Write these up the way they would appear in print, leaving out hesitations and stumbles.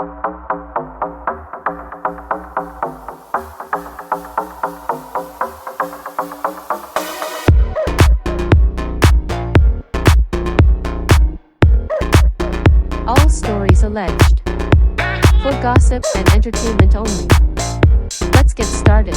All stories alleged. For gossip and entertainment only. Let's get started.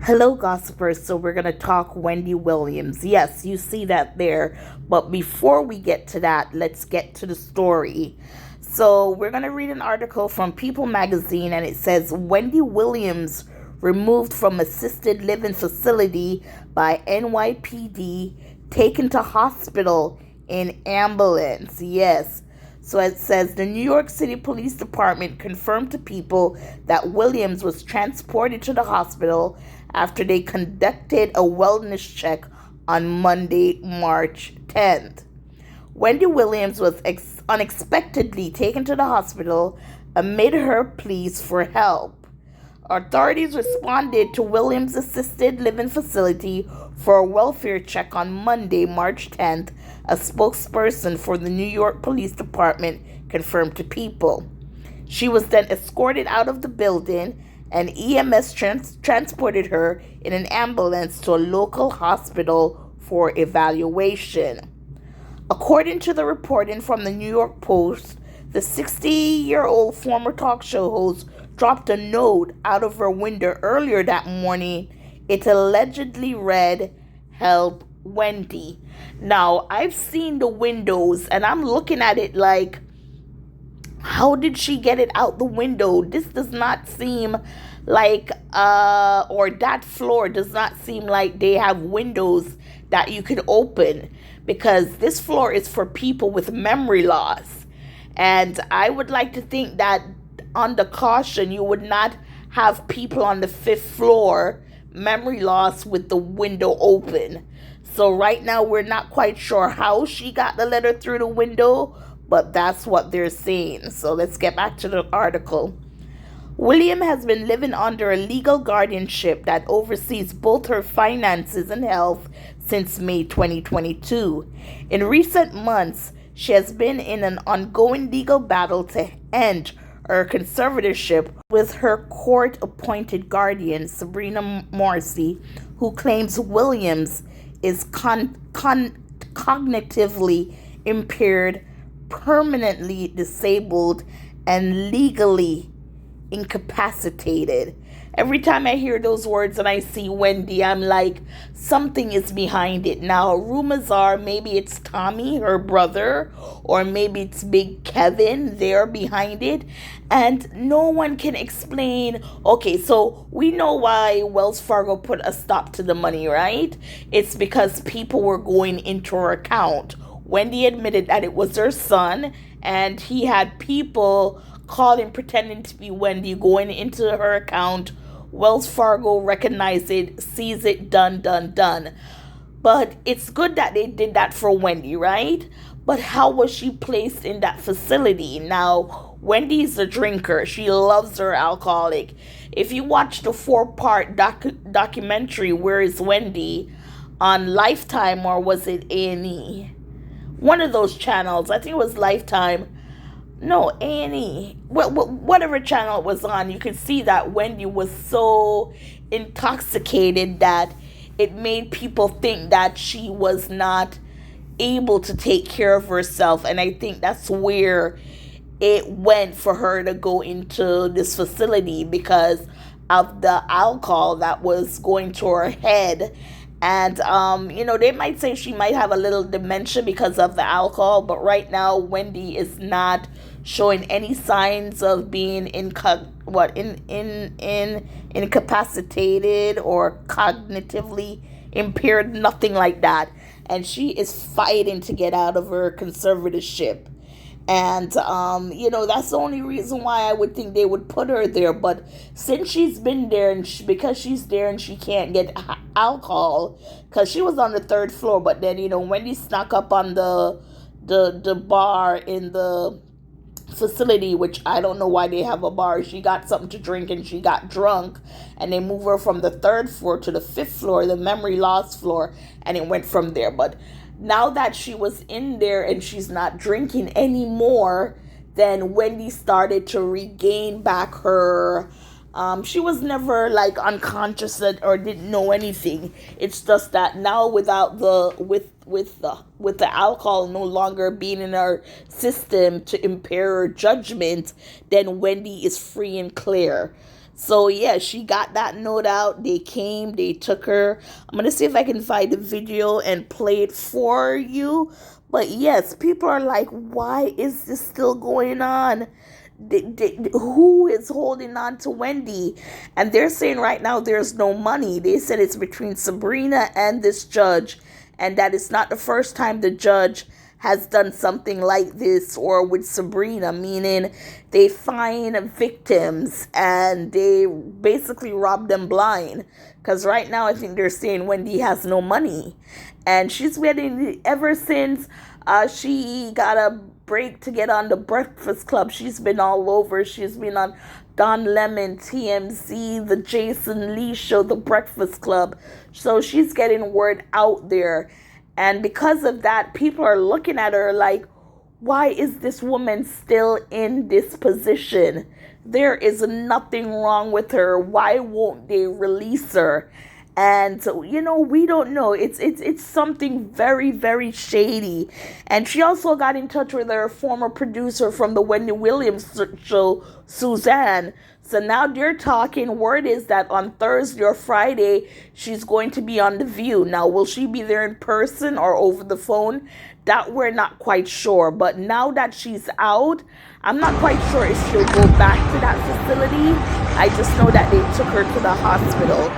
Hello, gossipers. So, we're going to talk Wendy Williams. Yes, you see that there. But before we get to that, let's get to the story. So, we're going to read an article from People magazine, and it says Wendy Williams removed from assisted living facility by NYPD, taken to hospital in ambulance. Yes. So it says the New York City Police Department confirmed to People that Williams was transported to the hospital after they conducted a wellness check on Monday, March 10th. Wendy Williams was unexpectedly taken to the hospital amid her pleas for help. Authorities responded to Williams' assisted living facility for a welfare check on Monday, March 10th, a spokesperson for the New York Police Department confirmed to People. She was then escorted out of the building, and EMS transported her in an ambulance to a local hospital for evaluation. According to the reporting from the New York Post, the 60-year-old former talk show host dropped a note out of her window earlier that morning. It allegedly read, "Help Wendy." Now, I've seen the windows and I'm looking at it like, how did she get it out the window? This does not seem like, or that floor does not seem like they have windows that you could open, because this floor is for people with memory loss. And I would like to think that under caution, you would not have people on the 5th floor memory loss with the window open. So right now, we're not quite sure how she got the letter through the window, but that's what they're saying. So let's get back to the article. William has been living under a legal guardianship that oversees both her finances and health since May 2022. In recent months, she has been in an ongoing legal battle to end her conservatorship with her court-appointed guardian, Sabrina Morrissey, who claims Williams is cognitively impaired, permanently disabled, and legally incapacitated. Every time I hear those words and I see Wendy, I'm like, something is behind it. Now, rumors are maybe it's Tommy, her brother, or maybe it's Big Kevin. They're behind it. And no one can explain. Okay, so we know why Wells Fargo put a stop to the money, right? It's because people were going into her account. Wendy admitted that it was her son, and he had people calling, pretending to be Wendy, going into her account. Wells Fargo recognized it, sees it, done. But it's good that they did that for Wendy, right? But how was she placed in that facility? Now, Wendy's a drinker. She loves her alcoholic. If you watch the 4-part documentary, Where is Wendy, on Lifetime, or was it A&E? One of those channels, I think it was Lifetime. No, A&E. Whatever channel it was on, you could see that Wendy was so intoxicated that it made people think that she was not able to take care of herself. And I think that's where it went for her to go into this facility, because of the alcohol that was going to her head. And, they might say she might have a little dementia because of the alcohol, but right now, Wendy is not showing any signs of being incapacitated or cognitively impaired, nothing like that. And she is fighting to get out of her conservatorship. And, that's the only reason why I would think they would put her there. But since she's been there, and because she's there and she can't get alcohol, because she was on the 3rd floor, but then, Wendy snuck up on the bar in the facility, which I don't know why they have a bar. She got something to drink and she got drunk, and they moved her from the 3rd floor to the 5th floor, the memory loss floor, and it went from there. But now that she was in there and she's not drinking anymore, then Wendy started to regain back her. She was never like unconscious or didn't know anything. It's just that now, without the with the alcohol no longer being in her system to impair her judgment, then Wendy is free and clear. So yeah, she got that note out. They came, they took her. I'm gonna see if I can find the video and play it for you. But yes, people are like, why is this still going on? Who is holding on to Wendy? And they're saying right now there's no money. They said it's between Sabrina and this judge, and that it's not the first time the judge has done something like this or with Sabrina, meaning they find victims and they basically rob them blind. Because right now I think they're saying Wendy has no money, and she's been ever since she got a break to get on the Breakfast Club. She's been all over. She's been on Don Lemon, TMZ, the Jason Lee Show, the Breakfast Club. So she's getting word out there. And because of that, people are looking at her like, why is this woman still in this position? There is nothing wrong with her. Why won't they release her? And so, we don't know. It's something very, very shady. And she also got in touch with her former producer from the Wendy Williams show, Suzanne. So now they're talking. Word is that on Thursday or Friday, she's going to be on The View. Now, will she be there in person or over the phone? That we're not quite sure. But now that she's out, I'm not quite sure if she'll go back to that facility. I just know that they took her to the hospital.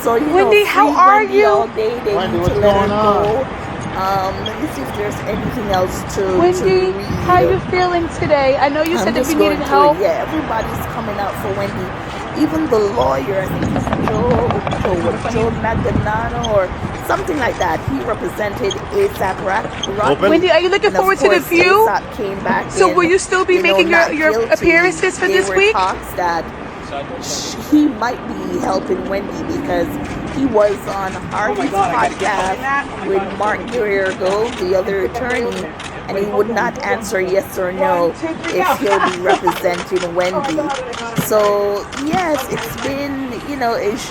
So, Wendy, how are Wendy you? all day. They Wendy, need what's to let her going go. on? Let me see if there's anything else to Wendy, read. how you feeling today? I know you I'm said that just you going needed through help. it. Yeah, everybody's coming out for Wendy. Even the lawyer, I think it's Joe Maganano or something like that. He represented ASAP Rocky. Open. Wendy, are you looking And of forward to The course, View? ASAP came back So in, will you still be making not your guilty. appearances for There this were week? talks that he might be helping Wendy because he was on Harvey's podcast with Mark Guerrero, the other attorney, and he would not answer yes or no if he'll be representing Wendy. So yes, it's been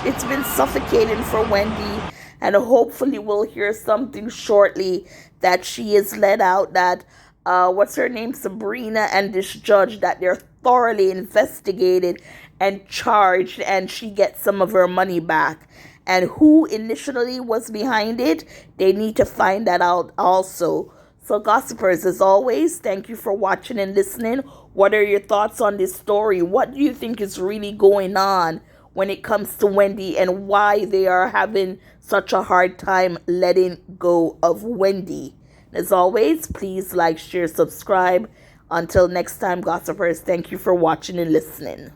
it's been suffocating for Wendy, and hopefully we'll hear something shortly that she is let out. That what's her name, Sabrina, and this judge, that they're thoroughly investigated and charged, and she gets some of her money back. And who initially was behind it, they need to find that out also. So, gossipers, as always, thank you for watching and listening. What are your thoughts on this story? What do you think is really going on when it comes to Wendy, and why they are having such a hard time letting go of Wendy? As always, please like, share, subscribe. Until next time, gossipers, thank you for watching and listening.